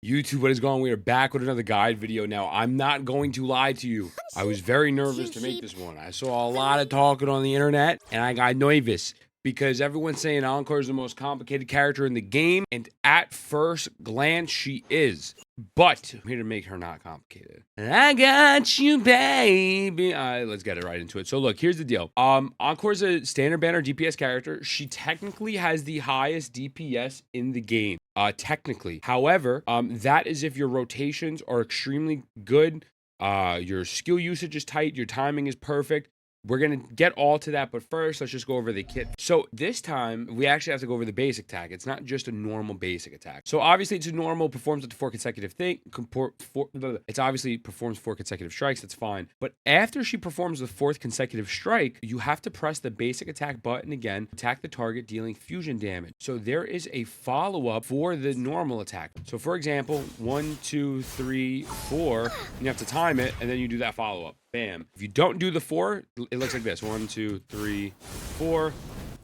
YouTube, what is going on? We are back with another guide video. Now, I'm not going to lie to you. I was very nervous to make this one. I saw a lot of talking on the internet, and I got nervous because everyone's saying Encore is the most complicated character in the game, and at first glance, she is. But I'm here to make her not complicated. I got you, baby. Let's get it right into it. So look, here's the deal. Encore's a standard banner DPS character. She technically has the highest DPS in the game. Technically. However, that is if your rotations are extremely good, your skill usage is tight, your timing is perfect. We're going to get all to that, but first, let's just go over the kit. So this time, we actually have to go over the basic attack. It's not just a normal basic attack. So obviously, it's a normal, performs up to 4 consecutive thing. It's obviously performs 4 consecutive strikes. That's fine. But after she performs the 4th consecutive strike, you have to press the basic attack button again, attack the target, dealing fusion damage. So there is a follow-up for the normal attack. So for example, 1, 2, 3, 4, you have to time it, and then you do that follow-up. Bam. If you don't do the 4, it looks like this. 1, 2, 3, 4.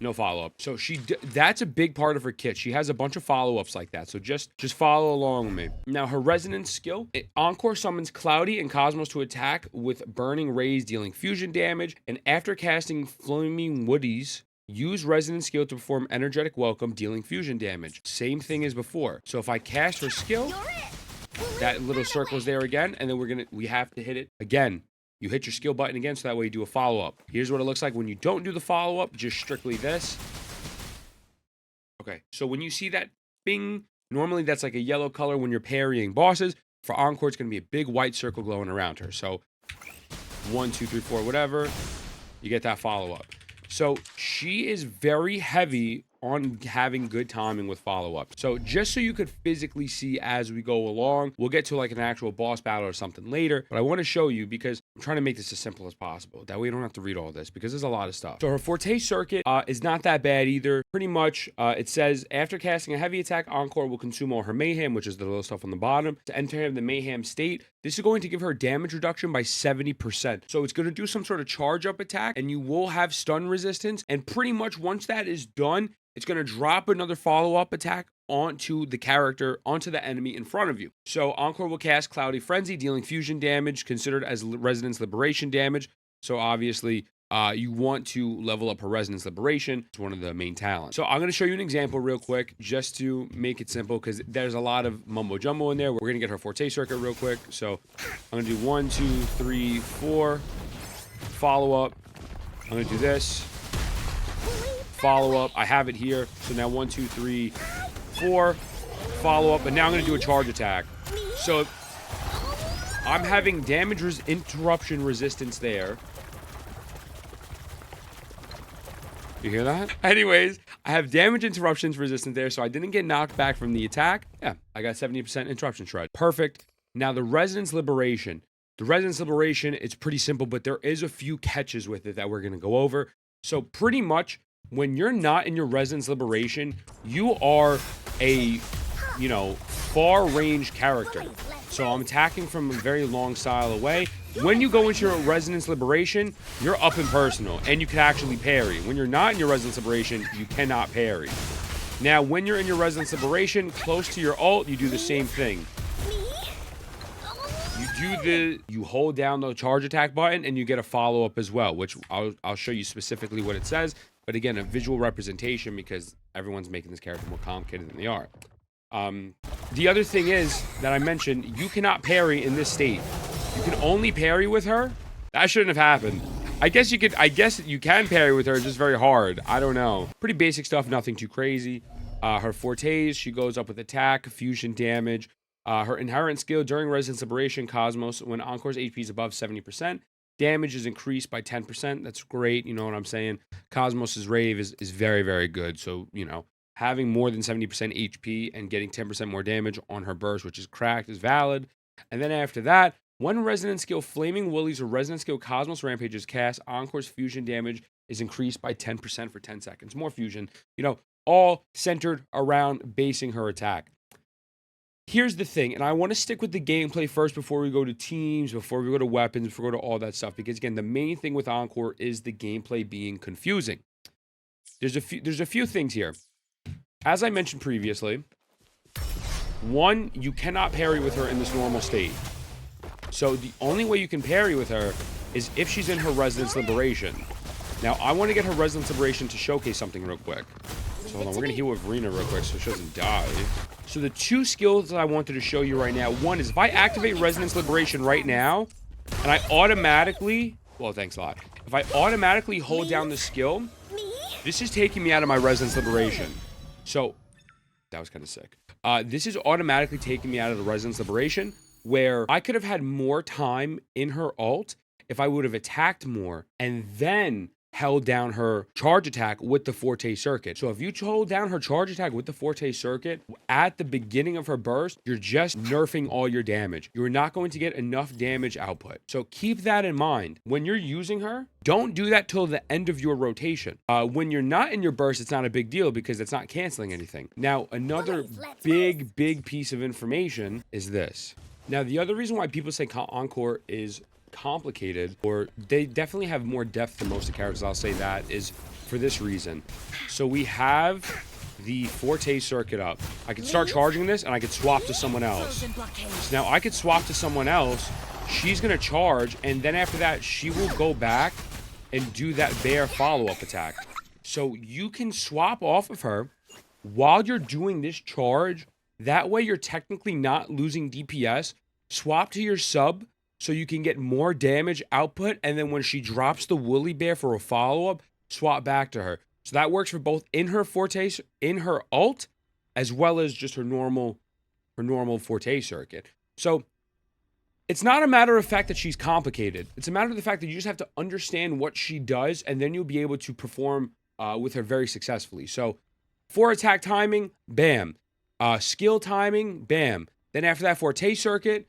No follow-up. So that's a big part of her kit. She has a bunch of follow-ups like that. So just follow along with me. Now, her resonance skill. Encore summons Cloudy and Cosmos to attack with burning rays, dealing fusion damage. And after casting Flaming Woodies, use resonance skill to perform energetic welcome, dealing fusion damage. Same thing as before. So if I cast her skill, that little circle is there again. And then we have to hit it again. You hit your skill button again, so that way you do a follow-up. Here's what it looks like when you don't do the follow-up, just strictly this. Okay, so when you see that bing, normally that's like a yellow color when you're parrying bosses. For Encore, it's going to be a big white circle glowing around her. So 1, 2, 3, 4, whatever, you get that follow-up. So she is very heavy on having good timing with follow-up. So just so you could physically see as we go along, we'll get to like an actual boss battle or something later, but I want to show you because I'm trying to make this as simple as possible. That way you don't have to read all this because there's a lot of stuff. So her Fotrte Circuit is not that bad either. Pretty much, it says, after casting a heavy attack, Encore will consume all her mayhem, which is the little stuff on the bottom, to enter the mayhem state. This is going to give her damage reduction by 70%. So it's going to do some sort of charge-up attack, and you will have stun resistance, and pretty much once that is done, it's going to drop another follow-up attack onto the character, onto the enemy in front of you. So Encore will cast Cloudy Frenzy, dealing fusion damage, considered as Resonance Liberation damage. So obviously, you want to level up her Resonance Liberation. It's one of the main talents. So I'm going to show you an example real quick, just to make it simple, because there's a lot of mumbo-jumbo in there. We're going to get her Fotrte Circuit real quick. So I'm going to do 1, 2, 3, 4, follow-up. I'm going to do this. Follow-up. I have it here. So now 1, 2, 3, 4. Follow-up. And now I'm going to do a charge attack. So I'm having damage interruption resistance there. You hear that? Anyways, I have damage interruptions resistance there, so I didn't get knocked back from the attack. Yeah, I got 70% interruption shred. Perfect. Now the Resonance Liberation. The Resonance Liberation, it's pretty simple, but there is a few catches with it that we're going to go over. So pretty much, when you're not in your Resonance Liberation, you are a, far range character. So I'm attacking from a very long style away. When you go into your Resonance Liberation, you're up and personal, and you can actually parry. When you're not in your Resonance Liberation, you cannot parry. Now, when you're in your Resonance Liberation, close to your ult, you do the same thing. You hold down the charge attack button, and you get a follow-up as well, which I'll show you specifically what it says. But again, a visual representation because everyone's making this character more complicated than they are. The other thing is that I mentioned, you cannot parry in this state. You can only parry with her. That shouldn't have happened. I guess you can parry with her, just very hard. I don't know. Pretty basic stuff, nothing too crazy. Her Fortes, she goes up with attack, fusion damage. Her inherent skill during Resonance Liberation, Cosmos, when Encore's HP is above 70%, damage is increased by 10%. That's great. You know what I'm saying? Cosmos's Rave is very, very good. So, having more than 70% HP and getting 10% more damage on her burst, which is cracked, is valid. And then after that, when Resonance Skill Flaming Woolies or Resonance Skill Cosmos Rampage is cast, Encore's fusion damage is increased by 10% for 10 seconds. More fusion, all centered around basing her attack. Here's the thing, and I want to stick with the gameplay first before we go to teams, before we go to weapons, before we go to all that stuff, because again, the main thing with Encore is the gameplay being confusing. There's a few things here. As I mentioned previously, One, you cannot parry with her in this normal state. So the only way you can parry with her is if she's in her Resonance Liberation. Now, I want to get her Resonance Liberation to showcase something real quick. So hold on, we're going to heal with Verena real quick so she doesn't die. So the two skills that I wanted to show you right now, one is if I activate Resonance Liberation right now, and I automatically, well, thanks a lot. If I automatically hold down the skill, this is taking me out of my Resonance Liberation. So, that was kind of sick. This is automatically taking me out of the Resonance Liberation, where I could have had more time in her ult if I would have attacked more and then held down her charge attack with the Fotrte Circuit. So if you hold down her charge attack with the Fotrte Circuit at the beginning of her burst, you're just nerfing all your damage. You're not going to get enough damage output. So keep that in mind. When you're using her, don't do that till the end of your rotation. When you're not in your burst, it's not a big deal because it's not canceling anything. Now, another big piece of information is this. Now, the other reason why people say Encore is complicated, or they definitely have more depth than most of the characters, I'll say that, is for this reason. So we have the Fotrte Circuit up. I could start charging this and I could swap to someone else. So now I could swap to someone else, she's gonna charge, and then after that she will go back and do that bear follow-up attack. So you can swap off of her while you're doing this charge. That way you're technically not losing DPS. Swap to your sub so you can get more damage output, and then when she drops the woolly bear for a follow-up, swap back to her. So that works for both in her Fotrte, in her ult, as well as just her normal Fotrte Circuit. So it's not a matter of fact that she's complicated. It's a matter of the fact that you just have to understand what she does, and then you'll be able to perform with her very successfully. So 4 attack timing, bam. Skill timing, bam. Then after that, Fotrte Circuit,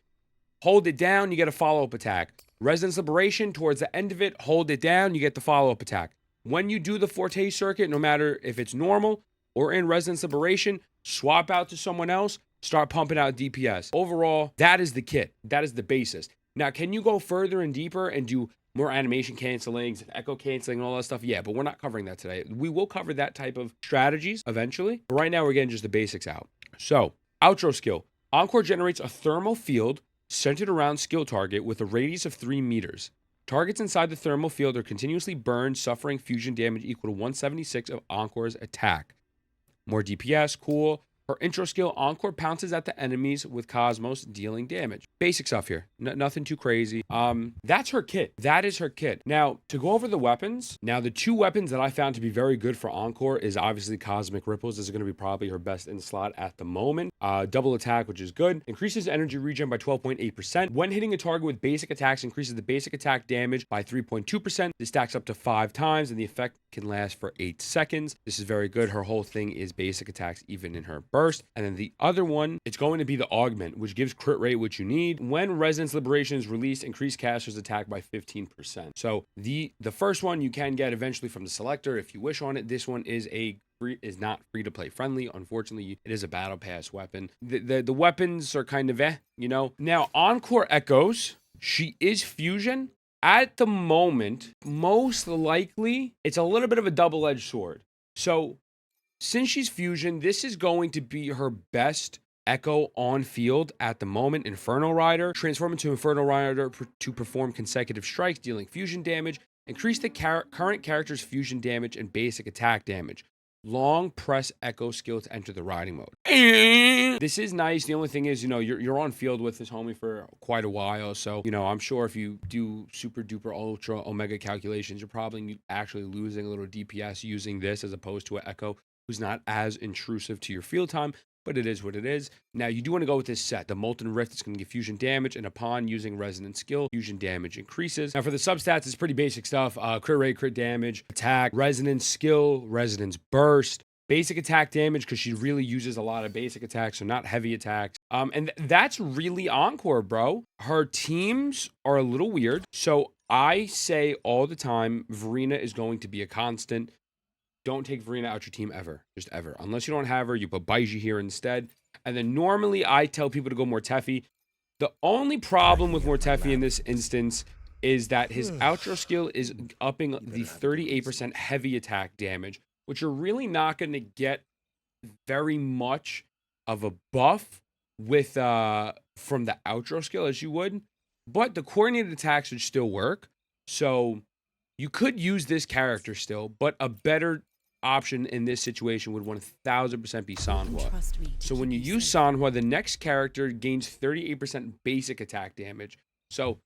hold it down, you get a follow-up attack. Resonance Liberation, towards the end of it, hold it down, you get the follow-up attack. When you do the Fotrte Circuit, no matter if it's normal or in Resonance Liberation, swap out to someone else, start pumping out DPS. Overall, that is the kit. That is the basis. Now, can you go further and deeper and do more animation cancelings and echo canceling and all that stuff? Yeah, but we're not covering that today. We will cover that type of strategies eventually. But right now, we're getting just the basics out. So, outro skill. Encore generates a thermal field centered around skill target with a radius of 3 meters. Targets inside the thermal field are continuously burned, suffering fusion damage equal to 176 of Encore's attack. More DPS, cool. Her intro skill, Encore pounces at the enemies with Cosmos, dealing damage. Basic stuff here. Nothing too crazy. That's her kit. That is her kit. Now, to go over the weapons. Now, the 2 weapons that I found to be very good for Encore is obviously Cosmic Ripples. This is going to be probably her best in slot at the moment. Double attack, which is good. Increases energy regen by 12.8%. When hitting a target with basic attacks, increases the basic attack damage by 3.2%. This stacks up to 5 times, and the effect can last for 8 seconds. This is very good. Her whole thing is basic attacks, even in her burst. And then the other one, it's going to be the Augment, which gives crit rate, which you need. When Resonance Liberation is released, increase caster's attack by 15%. So the first one you can get eventually from the selector if you wish on it. This one is not free to play friendly. Unfortunately, it is a battle pass weapon. The weapons are kind of you know. Now, Encore Echoes, she is fusion. At the moment, most likely, it's a little bit of a double-edged sword. So, since she's fusion, this is going to be her best Echo on field at the moment. Inferno Rider. Transform into Inferno Rider to perform consecutive strikes, dealing fusion damage. Increase the current character's fusion damage and basic attack damage. Long press Echo skill to enter the riding mode. This is nice. The only thing is, you know, you're on field with this homie for quite a while. So, you know, I'm sure if you do super duper ultra omega calculations, you're probably actually losing a little DPS using this as opposed to an Echo who's not as intrusive to your field time. But it is what it is. Now, you do want to go with this set. The Molten Rift is going to give fusion damage, and upon using Resonance skill, fusion damage increases. Now, for the substats, it's pretty basic stuff. Crit rate, crit damage, attack, Resonance skill, Resonance burst, basic attack damage, because she really uses a lot of basic attacks, so not heavy attacks. And that's really Encore, bro. Her teams are a little weird. So I say all the time, Verena is going to be a constant. Don't take Verena out your team ever. Just ever. Unless you don't have her, you put Baiji here instead. And then normally I tell people to go Mortefi. The only problem with Mortefi in this instance is that his outro skill is upping the 38% heavy attack damage, which you're really not going to get very much of a buff with from the outro skill as you would, but the coordinated attacks would still work. So you could use this character still, but a better option in this situation would 1000% be Sanhua. So when you use Sanhua, the next character gains 38% basic attack damage. So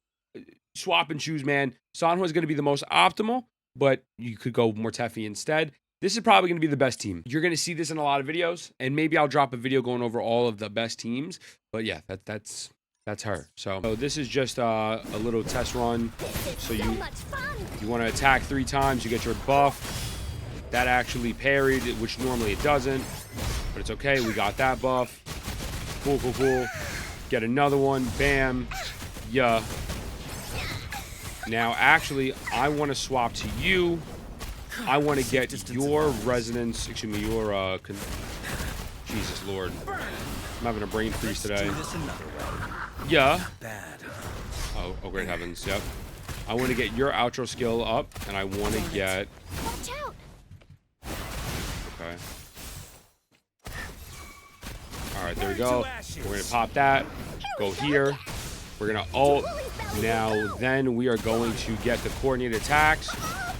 swap and choose, man. Sanhua is going to be the most optimal, but you could go Mortefi instead. This is probably going to be the best team. You're going to see this in a lot of videos, and maybe I'll drop a video going over all of the best teams. But yeah, that's her. So this is just a little test run. So you want to attack 3 times, you get your buff. That actually parried, which normally it doesn't, but it's okay. We got that buff. Cool, cool, cool. Get another one. Bam. Yeah. Now, actually, I want to swap to you. I want to get your resonance. Excuse me, your Jesus Lord. I'm having a brain freeze today. Yeah. Oh, great heavens. Yep. I want to get your outro skill up, and I want to get. Watch out. Okay. All right, there we go. We're gonna pop that. Go here. We're gonna ult. Now, then we are going to get the coordinated attacks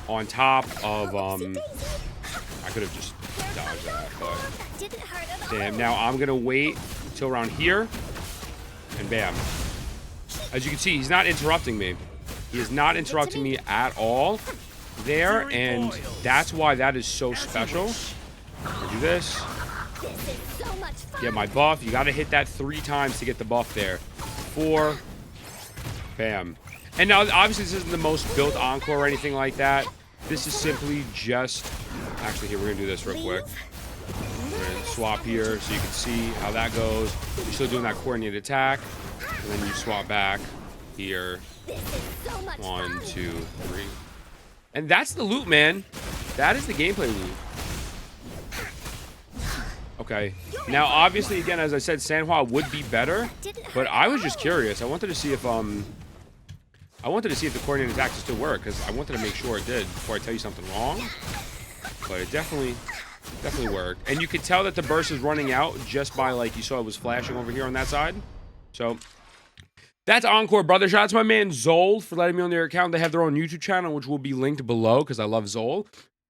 on top of I could have just dodged that, but damn. Now I'm gonna wait till around here, and bam. As you can see, he's not interrupting me. He is not interrupting me at all there, and that's why that is so special. I'll do this. Get my buff. You got to hit that 3 times to get the buff there. 4. Bam. And now, obviously, this isn't the most built Encore or anything like that. This is simply just... Actually, here, we're going to do this real quick. We're going to swap here so you can see how that goes. You're still doing that coordinated attack. And then you swap back here. 1, 2, 3. And that's the loot, man. That is the gameplay loot. Okay. Now, obviously, again, as I said, Sanhua would be better, but I was just curious. I wanted to see if the coordinated attacks still work, because I wanted to make sure it did before I tell you something wrong. But it definitely worked. And you could tell that the burst is running out just by, like, you saw it was flashing over here on that side. So that's Encore, brother. Shout out to my man Zol for letting me on their account. They have their own YouTube channel, which will be linked below, because I love Zol.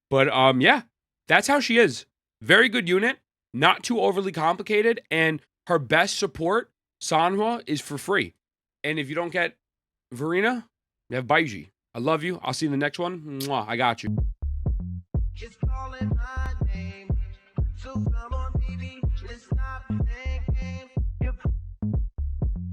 But yeah, that's how she is. Very good unit. Not too overly complicated, and her best support, Sanhua, is for free. And if you don't get Verena, you have Baiji. I love you. I'll see you in the next one. Mwah, I got you.